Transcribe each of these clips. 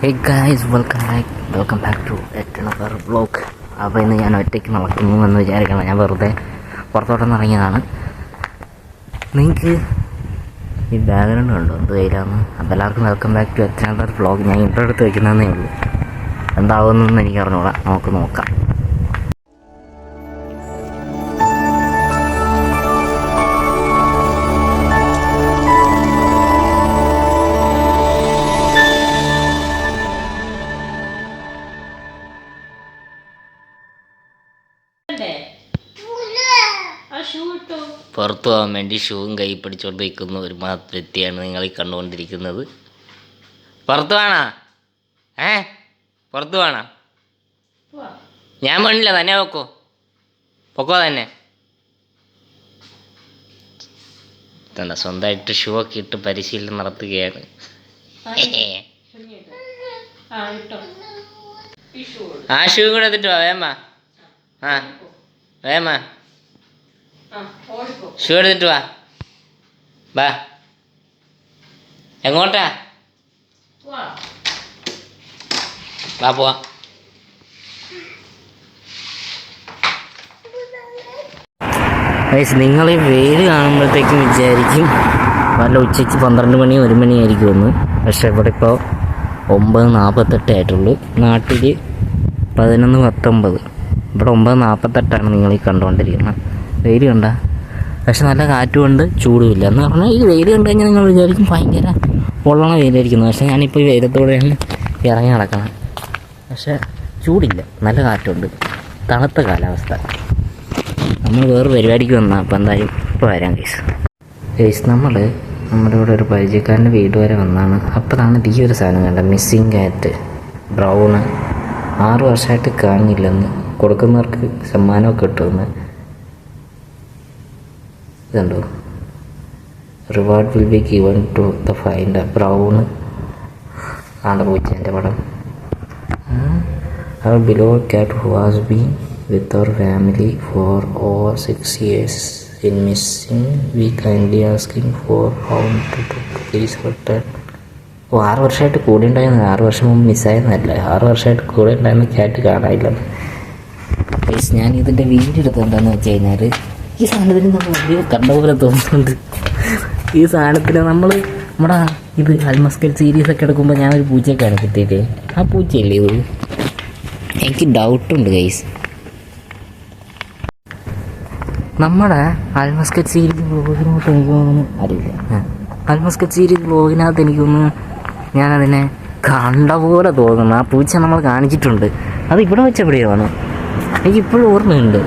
Hey guys, welcome back to another vlog. അപ്പോൾ ഇന്ന് ഞാൻ ഒറ്റയ്ക്ക് നടക്കുന്നു എന്ന് വിചാരിക്കണം. ഞാൻ വെറുതെ പുറത്തോട്ടൊന്ന് ഇറങ്ങിയതാണ്. നിങ്ങൾക്ക് ഈ ബാക്ക്ഗ്രൗണ്ട് കണ്ടോ എന്ത് കയ്യിലാന്ന്? അപ്പോൾ എല്ലാവർക്കും welcome back to another vlog. ഞാൻ ഇൻട്രോ എടുത്ത് വയ്ക്കുന്നതേ ഉള്ളൂ. എന്താവുമെന്നൊന്നും എനിക്ക് അറിഞ്ഞൂടാ, നമുക്ക് നോക്കാം. പുറത്തു പോകാൻ വേണ്ടി ഷൂവും കൈ പിടിച്ചുകൊണ്ട് നിൽക്കുന്ന ഒരു വ്യക്തിയാണ് നിങ്ങൾ ഈ കണ്ടുകൊണ്ടിരിക്കുന്നത്. പുറത്തു വേണ പുറത്തു വേണ ഞാൻ വേണില്ല, തന്നെ പൊക്കോ തന്നെ. തന്നെ സ്വന്തമായിട്ട് ഷൂ ഒക്കെ ഇട്ട് പരിശീലനം നടത്തുകയാണ്. ആ ഷൂ കൂടെ എടുത്തിട്ട് വാ, വേമാ ഷൂ എടുത്തിട്ട് വാ. എങ്ങോട്ടാ? വാ പോവാ. നിങ്ങൾ ഈ വെയിൽ കാണുമ്പോഴത്തേക്കും വിചാരിക്കും വല്ല ഉച്ചയ്ക്ക് 12 മണി 1 മണിയായിരിക്കും ഒന്ന്. പക്ഷെ ഇവിടെ ഇപ്പോൾ 9:48 ആയിട്ടുള്ളൂ. നാട്ടിൽ 11:19. ഇവിടെ 9:48 നിങ്ങൾ ഈ കണ്ടുകൊണ്ടിരിക്കുന്നത്. വെയിൽ കണ്ട, പക്ഷെ നല്ല കാറ്റുമുണ്ട്, ചൂടുമില്ല. എന്ന് പറഞ്ഞാൽ ഈ വെയിൽ കണ്ടു കഴിഞ്ഞാൽ നിങ്ങൾ വിചാരിക്കും ഭയങ്കര പൊള്ളണ വെയിലായിരിക്കുന്നു. പക്ഷേ ഞാനിപ്പോൾ ഈ വെയിലത്തോടെയാണ് ഇറങ്ങി നടക്കണം. പക്ഷേ ചൂടില്ല, നല്ല കാറ്റുണ്ട്, തണുത്ത കാലാവസ്ഥ. നമ്മൾ വേറെ പരിപാടിക്ക് വന്നാൽ അപ്പോൾ എന്തായാലും ഇപ്പോൾ വരാം കേസ്. നമ്മുടെ ഇവിടെ ഒരു പരിചയക്കാരൻ്റെ വീട് വരെ വന്നാണ്. അപ്പോഴാണ് ഈ ഒരു സാധനം കണ്ട, മിസ്സിങ് കാറ്റ് ബ്രൗണ്. 6 വർഷമായിട്ട് കാണില്ലെന്ന്, കൊടുക്കുന്നവർക്ക് സമ്മാനമൊക്കെ കിട്ടുമെന്ന്. ഇതുണ്ടോ, reward will be given to the finder. Brown ആണ് പൂച്ചേൻ്റെ പടം. Our beloved cat who has been with our family for over 6 years in missing. We kindly asking for how to please return. 6 വർഷമായിട്ട് കൂടെ ഉണ്ടായിരുന്നു. 6 വർഷം മുമ്പ് മിസ്സായെന്നല്ല, 6 വർഷമായിട്ട് കൂടെ ഉണ്ടായിരുന്ന ക്യാറ്റ് കാണാനില്ല. ഞാൻ ഇതിൻ്റെ വീഡിയോ എടുത്തത് എന്താണെന്ന് വെച്ച് കഴിഞ്ഞാൽ, ഈ സാധനത്തിന് നമ്മൾ വലിയ കണ്ട പോലെ തോന്നുന്നുണ്ട്. ഈ സാധനത്തിന് നമ്മുടെ ഇത് ആൽമസ്കൽ സീരീസൊക്കെ എടുക്കുമ്പോൾ ഞാനൊരു പൂച്ചയൊക്കെയാണ് കിട്ടിയിട്ട്, ആ പൂച്ചയല്ലേ ഇത്? എനിക്ക് ഡൗട്ടുണ്ട് ഗൈസ്. നമ്മുടെ ആൽമസ്കൽ സീരീസ് ബ്ലോഗിനോട്ട് എനിക്കൊന്നും അറിയില്ല. ആൽമസ്കൽ സീരീസ് ബ്ലോഗിനകത്ത് എനിക്കൊന്ന് ഞാനതിനെ കണ്ട പോലെ തോന്നുന്നു. ആ പൂച്ച നമ്മൾ കാണിച്ചിട്ടുണ്ട്. അത് ഇവിടെ വെച്ചെവിടെയാണ് എനിക്കിപ്പോഴും ഓർമ്മയുണ്ട്.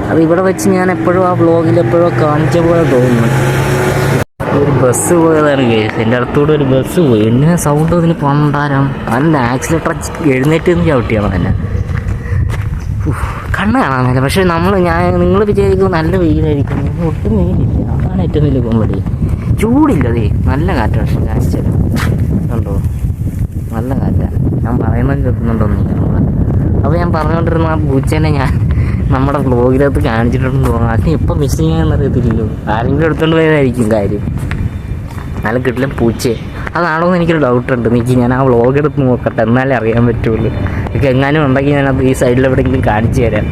അത് ഇവിടെ വെച്ച് ഞാൻ എപ്പോഴും ആ വ്ളോഗിൽ എപ്പോഴോ കാണിച്ച പോലെ തോന്നുന്നു. ഒരു ബസ് പോയതാണ് കേസ്, എൻ്റെ അടുത്തൂടെ ഒരു ബസ് പോയി. എന്നെ സൗണ്ട് അതിന് പണ്ടാരം അതിൻ്റെ ആക്സിലേറ്റർ എഴുന്നേറ്റ് നിന്ന് ചവിട്ടിയാണ് തന്നെ. കണ്ണ് കാണാനില്ല. പക്ഷേ നിങ്ങൾ വിചാരിക്കും നല്ല വെയിലായിരിക്കും, ഒട്ടും വെയിലില്ല. അതാണ് ഏറ്റവും വലിയ കോമഡി. ചൂടില്ലതേ, നല്ല കാറ്റാണ്. പക്ഷേ കാഴ്ച കണ്ടോ, നല്ല കാറ്റാണ്. ഞാൻ പറയുന്നത് കേൾക്കുന്നുണ്ടോന്നില്ല. അപ്പോൾ ഞാൻ പറഞ്ഞുകൊണ്ടിരുന്ന ആ പൂച്ചേനെ ഞാൻ നമ്മുടെ വ്ളോഗിനകത്ത് കാണിച്ചിട്ടുണ്ടെന്ന് തോന്നുന്നു. അതിന് എപ്പോൾ മിസ് ചെയ്യാമെന്നറിയത്തില്ലല്ലോ. ആരെങ്കിലും എടുത്തുകൊണ്ട് പോയതായിരിക്കും കാര്യം. നല്ല കിട്ടില്ല പൂച്ചയെ അതാണോ എന്ന് എനിക്കൊരു ഡൗട്ടുണ്ട്. ഞാൻ ആ വ്ളോഗ് എടുത്ത് നോക്കട്ടെ, എന്നാലേ അറിയാൻ പറ്റുള്ളൂ. എനിക്ക് എങ്ങാനും ഉണ്ടെങ്കിൽ ഞാനത് ഈ സൈഡിൽ എവിടെയെങ്കിലും കാണിച്ചു തരാം.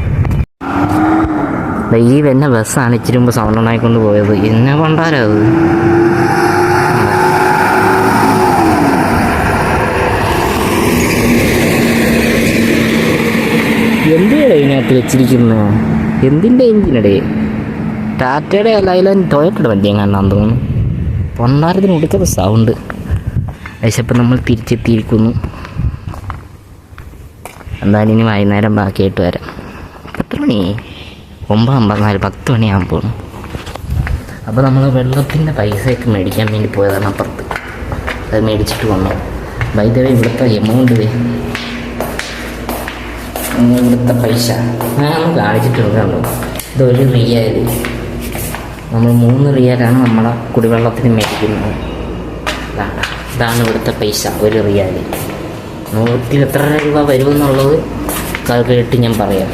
ഈ എന്നെ ബസ്സാണ് ഇച്ചിരി മുമ്പ് സൗണ്ട് ഉണ്ടായിക്കൊണ്ട് പോയത്. എന്നെ കൊണ്ടാരോ അത്. എന്തിനാണ് ഇതിനകത്ത് വെച്ചിരിക്കുന്നത്? എന്തിൻ്റെ എഞ്ചിനടേ? ടാറ്റയുടെ അല്ല ടൊയോട്ടയുടെ വണ്ടി എങ്ങാണ്ടാന്ന് തോന്നുന്നു. പൊണ്ടാരത്തിന് കൊടുക്കാത്ത സൗണ്ട്. പക്ഷപ്പം നമ്മൾ തിരിച്ചെത്തിയിരിക്കുന്നു. എന്തായാലും ഇനി വൈകുന്നേരം ബാക്കിയായിട്ട് വരാം. 10 മണി 9:54 10 മണിയാകുമ്പോൾ. അപ്പോൾ നമ്മൾ വെള്ളത്തിൻ്റെ പൈസയൊക്കെ മേടിക്കാൻ വേണ്ടി പോയതാണ് അപ്പുറത്ത്. അത് മേടിച്ചിട്ട് വന്നു. വൈദ്യുതി ഇവിടുത്തെ എമൗണ്ട് ഇവിടുത്തെ പൈസ ഞാനൊന്ന് കാണിച്ചിട്ടുണ്ടല്ലോ. ഇത് 1 റിയാൽ. നമ്മൾ 3 റിയാലാണ് നമ്മളെ കുടിവെള്ളത്തിന് മേടിക്കുന്നത്. ഇതാണ് ഇവിടുത്തെ പൈസ, 1 റിയാൽ. 100 എത്ര രൂപ വരുമെന്നുള്ളത് കാൽക്കുലേറ്റ് ഞാൻ പറയാം.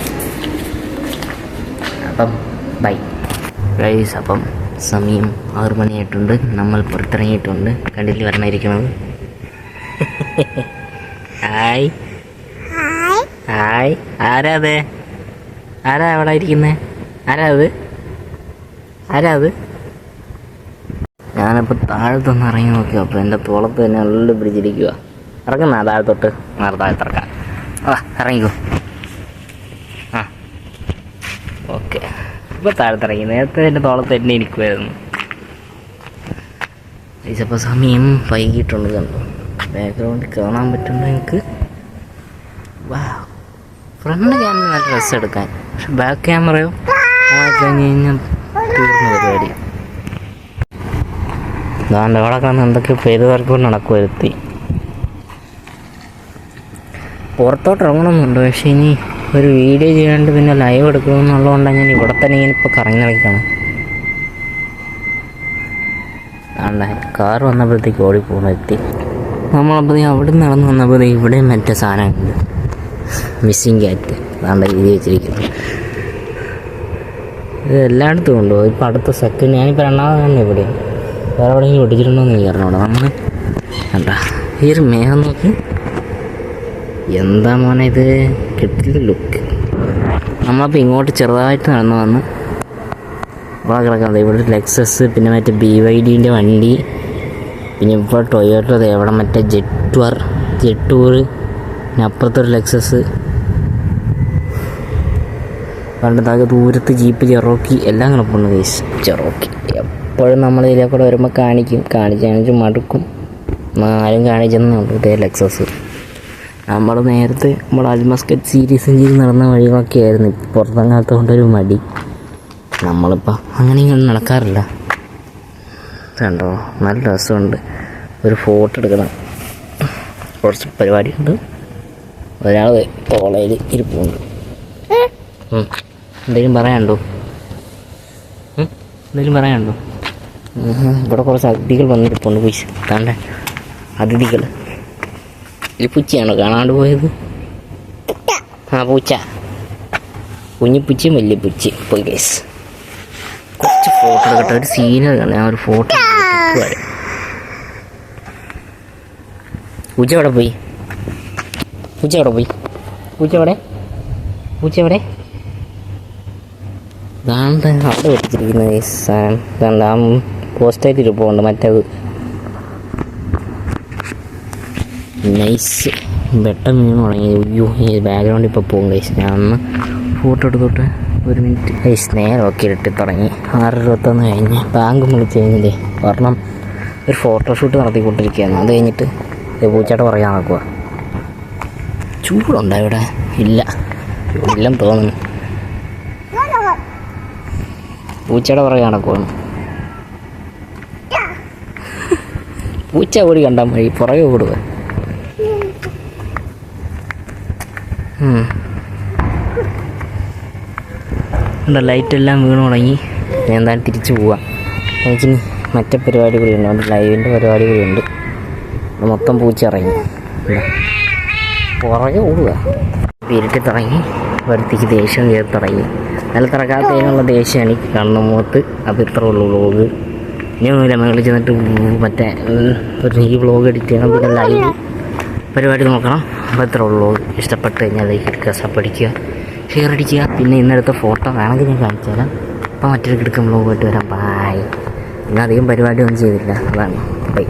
അപ്പം ബൈ ഗൈസ്. അപ്പം സമയം 6 മണിയായിട്ടുണ്ട്. നമ്മൾ പുറത്തിറങ്ങിയിട്ടുണ്ട്. കണ്ടില്ല വരണമായിരിക്കുന്നത്. Hi hi. ആരാ അത്? ആരാ അവിടെ ഇരിക്കുന്നേ? ആരാ അത്? ഞാനിപ്പോൾ താഴത്തൊന്ന് ഇറങ്ങി നോക്കി. അപ്പോൾ എൻ്റെ തോളത്ത് തന്നെ നല്ല പിടിച്ചിരിക്കുക. ഇറങ്ങുന്ന താഴത്തോട്ട് താഴത്തിറക്കാം. ഇറങ്ങിക്കോ. ആ ഓക്കെ. ഇപ്പോൾ താഴത്തിറങ്ങി. നേരത്തെ എൻ്റെ തോളത്ത് തന്നെ ഇരിക്കുമായിരുന്നു. ഇതിപ്പോൾ സമയം വൈകിട്ടുണ്ട്. കണ്ടോ ബാക്ക്ഗ്രൗണ്ടിൽ കാണാൻ പറ്റുന്നത് എനിക്ക്. ഫ്രണ്ട് ക്യാമറ നല്ല ഡ്രസ്സ് എടുക്കാൻ, പക്ഷെ ബാക്ക് ക്യാമറയോ കഴിഞ്ഞ് കഴിഞ്ഞാൽ തീർന്ന പരിപാടി. അതാണ്ട് അവിടെ കാണുന്ന എന്തൊക്കെയോ പേര് വർക്കൊണ്ട് നടക്കുവരുത്തി. പുറത്തോട്ട് ഇറങ്ങണമെന്നുണ്ട്, പക്ഷേ ഇനി ഒരു വീഡിയോ ചെയ്യാണ്ട് പിന്നെ ലൈവ് എടുക്കണമെന്നുള്ളതുകൊണ്ടാണ് ഞാൻ ഇവിടെ തന്നെ ഇങ്ങനെ ഇപ്പോൾ കറങ്ങി നടക്കണം. ആണ്ടെ കാർ വന്നപ്പോഴത്തേക്ക് ഓടിപ്പോകണം എത്തി. നമ്മളപ്പോൾ അവിടെ നിന്ന് നടന്ന് വന്നപ്പോഴത്തേക്ക് ഇവിടെ മറ്റേ സാധനമുണ്ട്, മിസ്സിങ് ക്യാറ്റ്. അതാണ്ട് എഴുതി വെച്ചിരിക്കുന്നത്. ഇത് എല്ലായിടത്തും ഉണ്ടോ? ഇപ്പോൾ അടുത്ത സെക്കൻഡ് ഞാനിപ്പോൾ രണ്ടാമത് തന്നെ ഇവിടെ വേറെ എവിടെയെങ്കിലും ഒട്ടിച്ചിട്ടുണ്ടോ എന്ന് എനിക്ക് അറിഞ്ഞൂടാ. നമ്മൾ എന്താ ഈ ഒരു മേഘം നോക്കി, എന്താ മോനെ ഇത്, കിട്ടില്ല ലുക്ക്. നമ്മളപ്പോൾ ഇങ്ങോട്ട് ചെറുതായിട്ട് നടന്നു വന്ന് ഇവിടെ കിടക്കുന്നത്. ഇവിടെ ലെക്സസ്, പിന്നെ മറ്റേ BYDൻ്റെ വണ്ടി, പിന്നെ ഇപ്പോൾ ടൊയോട്ട എവിടെ മറ്റേ ജെറ്റൂർ, പിന്നെ അപ്പുറത്തൊരു ലെക്സസ്, പണ്ടത്തെ ദൂരത്ത് ജീപ്പ് ചെറോക്കി എല്ലാം കിടപ്പുണ്ട് ഗൈസ്. ചെറോക്കി എപ്പോഴും നമ്മൾ ഇതിലെ കൂടെ വരുമ്പോൾ കാണിച്ച് മടുക്കും. ആരും കാണിച്ചെന്നുള്ളൂ ഇതേ ലെക്സസ്. നമ്മൾ നേരത്തെ നമ്മൾ അൽമസ്കറ്റ് സീരീസും ചെയ്ത് നടന്ന വഴികളൊക്കെ ആയിരുന്നു. പുറത്തങ്ങാത്ത കൊണ്ടൊരു മടി. നമ്മളിപ്പോൾ അങ്ങനെ ഇങ്ങനെ നടക്കാറില്ല. കണ്ടോ നല്ല രസമുണ്ട്. ഒരു ഫോട്ടോ എടുക്കണം, കുറച്ച് പരിപാടിയുണ്ട്. ഒരാൾ തോളയിൽ ഇരിപ്പുണ്ട്. എന്തെങ്കിലും പറയാനുണ്ടോ? ഇവിടെ കുറച്ച് അതിഥികൾ വന്നിരിപ്പുണ്ട്. പൂച്ച താണ്ടെ അതിഥികൾ. ഈ പൂച്ചയാണോ കാണാണ്ട് പോയത്? ആ പൂച്ച, കുഞ്ഞിപ്പൂച്ചയും വലിയ പൂച്ച പോയി ഗൈസ്. കുറച്ച് ഫോട്ടോ എടുക്കട്ടെ, ഒരു സീനറി ആണ്. ഞാൻ ഒരു ഫോട്ടോ വരാം. പൂച്ച എവിടെ പോയി? ദാണ്ട് അവിടെ വെച്ചിരിക്കുന്നത്. ആ പോസ്റ്റായിട്ട് ഇരിപ്പുണ്ട് മറ്റേത്. നൈസ് വെട്ടം വീണ് തുടങ്ങി. അയ്യോ ഈ ബാക്ക്ഗ്രൗണ്ടിൽ ഇപ്പോൾ പോകും ഗൈസ്. ഞാൻ ഒന്ന് ഫോട്ടോ എടുത്തോട്ടെ, ഒരു മിനിറ്റ് ഗൈസ്. നേരമൊക്കെ ഇരട്ടി തുടങ്ങി. 6:21 കഴിഞ്ഞ് ബാങ്ക് വിളിച്ച് കഴിഞ്ഞില്ലേ, കാരണം ഒരു ഫോട്ടോഷൂട്ട് നടത്തിക്കൊണ്ടിരിക്കുകയാണ്. അത് കഴിഞ്ഞിട്ട് പൂച്ചയുടെ പറയാൻ നടക്കുക. ചൂടുണ്ടോ ഇവിടെ? ഇല്ലെന്ന് തോന്നുന്നു. പൂച്ചയുടെ പറയാൻ നടക്കുവാണ്. പൂച്ച ഓടി കണ്ടാൽ മതി, പുറകെ ഓടുക. ലൈറ്റെല്ലാം വീണ് തുടങ്ങി. ഞാൻ എന്തായാലും തിരിച്ചു പോവാം. എനിക്കിനി മറ്റേ പരിപാടി കൂടിയുണ്ട്, അവിടെ ലൈവിൻ്റെ പരിപാടി കൂടിയുണ്ട്. മൊത്തം പൂച്ച ഇറങ്ങി പുറകെ ഓടുക. ഇരുട്ടി തുടങ്ങി. വരുത്തിക്ക് ദേഷ്യം കയറി തുടങ്ങി. നല്ല തിറക്കാത്തതിനുള്ള ദേഷ്യമാണ് ഈ കണ്ണു മുഖത്ത്. അത് ഇത്ര ഉള്ളൂ വ്ളോഗ്. ഇനി ഒന്നുമില്ല, മേളിൽ ചെന്നിട്ട് മറ്റേ ഈ വ്ളോഗ് എഡിറ്റ് ചെയ്യണം, പിന്നെ ലൈവ് പരിപാടി നോക്കണം. അപ്പോൾ ഇത്ര ഉള്ളൂ. ഇഷ്ടപ്പെട്ട് കഴിഞ്ഞാൽ ലൈക്ക് എടുക്കുക, സബ്ബടിക്കുക, ഷെയർ അടിക്കുക. പിന്നെ ഇന്നെടുത്ത ഫോട്ടോ വേണമെങ്കിൽ ഞാൻ കാണിച്ചു തരാം. അപ്പോൾ മറ്റൊരു കിടക്കും വ്ളോഗ് ആയിട്ട് വരാം. ബായ്. പിന്നെ അധികം പരിപാടിയൊന്നും ചെയ്തില്ല, അതാണ് ബൈ.